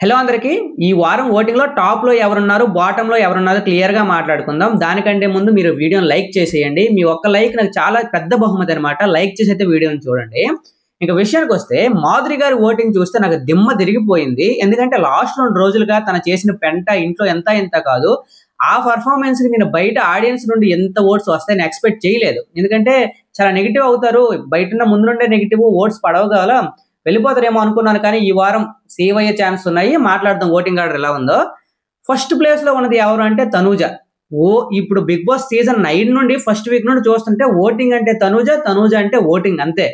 Hello అందరికి ఈ వారం ఓటింగ్ లో టాప్ లో ఎవరున్నారు బాటమ్ లో ఎవరున్నారో క్లియర్ గా మాట్లాడుకుందాం. దానికంటే ముందు మీరు వీడియోని లైక్ చేసేయండి. మీ ఒక్క లైక్ నాకు చాలా పెద్ద బహుమతి అనమాట. లైక్ చేసి అయితే వీడియోని చూడండి. ఇంకా విషయానికి వస్తే మాధురి గారి ఓటింగ్ చూస్తే నాకు దిమ్మ తిరిగిపోయింది. ఎందుకంటే లాస్ట్ 2 రోజులుగా తన చేసిన పెంట ఇంట్లో ఎంత కాదు. ఆ పర్ఫార్మెన్స్ కి నేను బయట ఆడియన్స్ నుండి ఎంత ఓట్స్ వస్తాయని ఎక్స్పెక్ట్ చేయలేదు. ఎందుకంటే చాలా నెగిటివ్ అవుతారు, బయట ముందు నుండే నెగిటివ్ ఓట్స్ పడవగల వెళ్ళిపోతారేమో అనుకున్నాను. కానీ ఈ వారం సేవ్ అయ్యే ఛాన్స్ ఉన్నాయి. మాట్లాడదాం ఓటింగ్ ఆర్డర్ ఎలా ఉందో. ఫస్ట్ ప్లేస్ లో ఉన్నది ఎవరు అంటే తనూజ. ఇప్పుడు బిగ్ బాస్ సీజన్ 9 నుండి ఫస్ట్ వీక్ నుండి చూస్తుంటే ఓటింగ్ అంటే తనూజ అంటే ఓటింగ్ అంతే.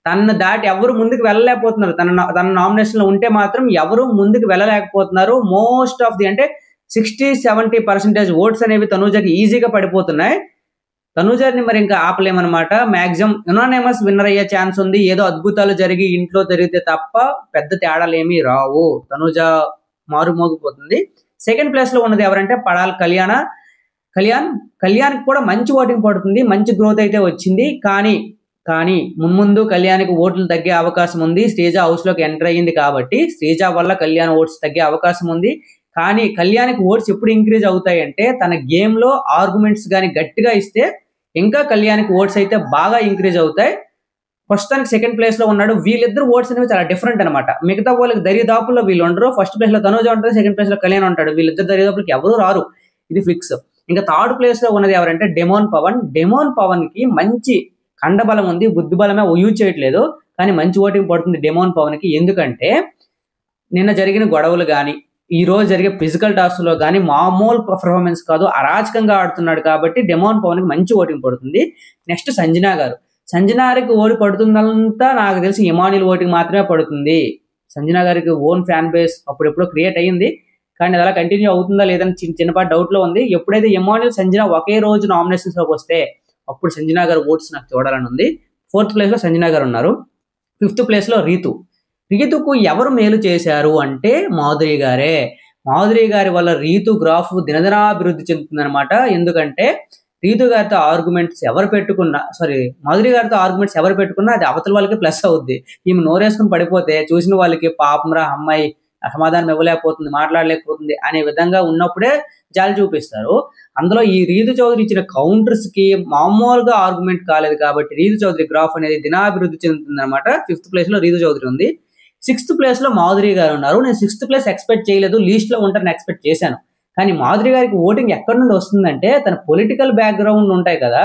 తన దాటి ఎవరు ముందుకు వెళ్ళలేకపోతున్నారు. తన నామినేషన్ లో ఉంటే మాత్రం ఎవరు ముందుకు వెళ్ళలేకపోతున్నారు. మోస్ట్ ఆఫ్ ది అంటే 60-70% ఓట్స్ అనేవి తనూజకి ఈజీగా పడిపోతున్నాయి. తనూజని మరి ఇంకా ఆపలేమన్నమాట. మాక్సిమం యునానిమస్ విన్నర్ అయ్యే ఛాన్స్ ఉంది. ఏదో అద్భుతాలు జరిగి ఇంట్లో జరిగితే తప్ప పెద్ద తేడాలు ఏమీ రావు. తనూజ మారుమోగిపోతుంది. సెకండ్ ప్లేస్ లో ఉన్నది ఎవరంటే పడాల్ కళ్యాణ్ కూడా మంచి ఓటింగ్ పడుతుంది. మంచి గ్రోత్ అయితే వచ్చింది. కానీ ముందు కళ్యాణ్కి ఓట్లు తగ్గే అవకాశం ఉంది. శ్రీజ హౌస్ లోకి ఎంటర్ అయ్యింది కాబట్టి శ్రీజ వల్ల కళ్యాణ్ ఓట్స్ తగ్గే అవకాశం ఉంది. కానీ కళ్యాణ్కి ఓట్స్ ఎప్పుడు ఇంక్రీజ్ అవుతాయి అంటే తన గేమ్ లో ఆర్గ్యుమెంట్స్ కానీ గట్టిగా ఇస్తే ఇంకా కళ్యాణ్కి ఓట్స్ అయితే బాగా ఇంక్రీజ్ అవుతాయి. ప్రస్తుతానికి సెకండ్ ప్లేస్ లో ఉన్నాడు. వీళ్ళిద్దరు ఓట్స్ అనేవి చాలా డిఫరెంట్ అనమాట. మిగతా వాళ్ళకి దరిదాపుల్లో వీళ్ళు ఉండరు. ఫస్ట్ ప్లేస్ లో తనూజ ఉంటుంది, సెకండ్ ప్లేస్ లో కళ్యాణ్ ఉంటాడు. వీళ్ళిద్దరు దరిదాపులకి ఎవరు రారు, ఇది ఫిక్స్. ఇంకా థర్డ్ ప్లేస్ లో ఉన్నది ఎవరంటే డెమోన్ పవన్ కి మంచి కండబలం ఉంది, బుద్ధి బలమే యూజ్ చేయట్లేదు. కానీ మంచి ఓటింగ్ పడుతుంది డెమోన్ పవన్ కి. ఎందుకంటే నిన్న జరిగిన గొడవలు కానీ ఈ రోజు జరిగే ఫిజికల్ టాస్క్ లో కానీ మామూలు పర్ఫార్మెన్స్ కాదు, అరాచకంగా ఆడుతున్నాడు కాబట్టి డెమోన్ పవన్ కి మంచి ఓటింగ్ పడుతుంది. నెక్స్ట్ సంజనా గారికి ఓడి పడుతుందంతా నాకు తెలిసి ఇమాన్యుల్ ఓటింగ్ మాత్రమే పడుతుంది. సంజనా గారికి ఓన్ ఫ్యాన్ బేస్ అప్పుడెప్పుడో క్రియేట్ అయ్యింది. కానీ అలా కంటిన్యూ అవుతుందా లేదని చిన్నపాటి డౌట్ లో ఉంది. ఎప్పుడైతే ఇమాన్యుల్ సంజనా ఒకే రోజు నామినేషన్స్ లోకి వస్తే అప్పుడు సంజనా గారు ఓట్స్ నాకు చూడాలని ఉంది. ఫోర్త్ ప్లేస్ లో సంజనా గారు ఉన్నారు. ఫిఫ్త్ ప్లేస్ లో రీతుకు ఎవరు మేలు చేశారు అంటే మాధురి గారి వల్ల రీతు గ్రాఫ్ దినదినాభివృద్ధి చెందుతుంది అనమాట. ఎందుకంటే మాధురి గారితో ఆర్గ్యుమెంట్స్ ఎవరు పెట్టుకున్నా అది అవతల వాళ్ళకి ప్లస్ అవుద్ది. ఈమె నోరేసుకుని పడిపోతే చూసిన వాళ్ళకి పాపంరా అమ్మాయి సమాధానం ఇవ్వలేకపోతుంది, మాట్లాడలేకపోతుంది అనే విధంగా ఉన్నప్పుడే జాలి చూపిస్తారు. అందులో ఈ రీతు చౌదరి ఇచ్చిన కౌంటర్స్ కి మామూలుగా ఆర్గ్యుమెంట్ కాలేదు కాబట్టి రీతు చౌదరి గ్రాఫ్ అనేది దినాభివృద్ధి చెందుతుంది అనమాట. ఫిఫ్త్ ప్లేస్ లో రీతు చౌదరి ఉంది. సిక్స్త్ ప్లేస్ లో మాధురి గారు ఉన్నారు. నేను సిక్స్త్ ప్లేస్ ఎక్స్పెక్ట్ చేయలేదు, లీస్ట్ లో ఉంటారని ఎక్స్పెక్ట్ చేశాను. కానీ మాధురి గారికి ఓటింగ్ ఎక్కడి నుండి వస్తుందంటే తన పొలిటికల్ బ్యాక్గ్రౌండ్ ఉంటాయి కదా,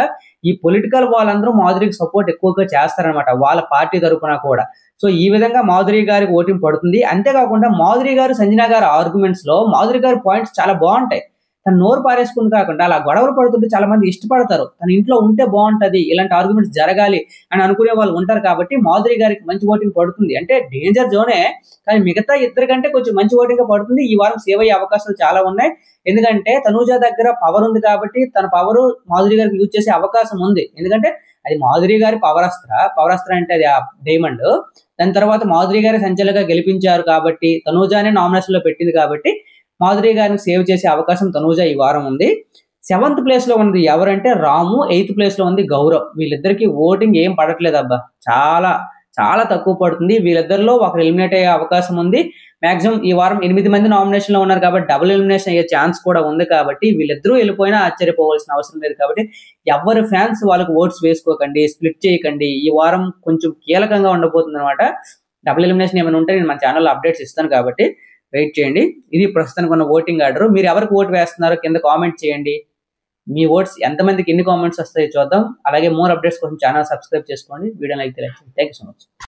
ఈ పొలిటికల్ వాళ్ళందరూ మాధురికి సపోర్ట్ ఎక్కువగా చేస్తారనమాట, వాళ్ళ పార్టీ తరఫున కూడా. సో ఈ విధంగా మాధురి గారికి ఓటింగ్ పడుతుంది. అంతేకాకుండా మాధురి గారు సంజనా గారి ఆర్గ్యుమెంట్స్ లో మాధురి గారి పాయింట్స్ చాలా బాగుంటాయి. తను నోరు పారేసుకుని కాకుండా అలా గొడవలు పడుతుంటే చాలా మంది ఇష్టపడతారు. తన ఇంట్లో ఉంటే బాగుంటది, ఇలాంటి ఆర్గ్యుమెంట్స్ జరగాలి అని అనుకునే వాళ్ళు ఉంటారు. కాబట్టి మాధురి గారికి మంచి ఓటింగ్ పడుతుంది. అంటే డేంజర్ జోనే, కానీ మిగతా ఇద్దరికంటే కొంచెం మంచి ఓటింగ్ పడుతుంది. ఈ వారం సేవ్ అయ్యే అవకాశాలు చాలా ఉన్నాయి. ఎందుకంటే తనూజ దగ్గర పవర్ ఉంది కాబట్టి తన పవర్ మాధురి గారికి యూజ్ చేసే అవకాశం ఉంది. ఎందుకంటే అది మాధురి గారి పవర్ అస్త్ర అంటే అది డైమండ్. దాని తర్వాత మాధురి గారి సంచలనంగా గెలిపించారు కాబట్టి తనూజానే నామినేషన్ లో పెట్టింది కాబట్టి మాధురి గారిని సేవ్ చేసే అవకాశం తనూజ ఈ వారం ఉంది. 7th ప్లేస్ లో ఉన్నది ఎవరంటే రాము. 8th ప్లేస్ లో ఉంది గౌరవ్. వీళ్ళిద్దరికి ఓటింగ్ ఏం పడట్లేదు అబ్బా, చాలా తక్కువ పడుతుంది. వీళ్ళిద్దరిలో ఒకరు ఎలిమినేట్ అయ్యే అవకాశం ఉంది. మాక్సిమం ఈ వారం 8 మంది నామినేషన్ లో ఉన్నారు కాబట్టి డబుల్ ఎలిమినేషన్ అయ్యే ఛాన్స్ కూడా ఉంది. కాబట్టి వీళ్ళిద్దరూ వెళ్ళిపోయినా ఆశ్చర్యపోవాల్సిన అవసరం లేదు. కాబట్టి ఎవరి ఫ్యాన్స్ వాళ్ళకి ఓట్స్ వేసుకోకండి, స్ప్లిట్ చేయకండి. ఈ వారం కొంచెం కీలకంగా ఉండబోతుంది అనమాట. డబుల్ ఎలిమినేషన్ ఏమైనా ఉంటే నేను మన ఛానల్లో అప్డేట్స్ ఇస్తాను కాబట్టి వెయిట్ చేయండి. ఇది ప్రస్తుతానికి ఉన్న ఓటింగ్ ఆర్డర్. మీరు ఎవరికి ఓటు వేస్తున్నారో కింద కామెంట్ చేయండి. మీ ఓట్స్ ఎంతమందికి ఎన్ని కామెంట్స్ వస్తాయో చూద్దాం. అలాగే మోర్ అప్డేట్స్ కోసం ఛానల్ సబ్స్క్రైబ్ చేసుకోండి. వీడియో లైక్ చేయండి. Thank you so much.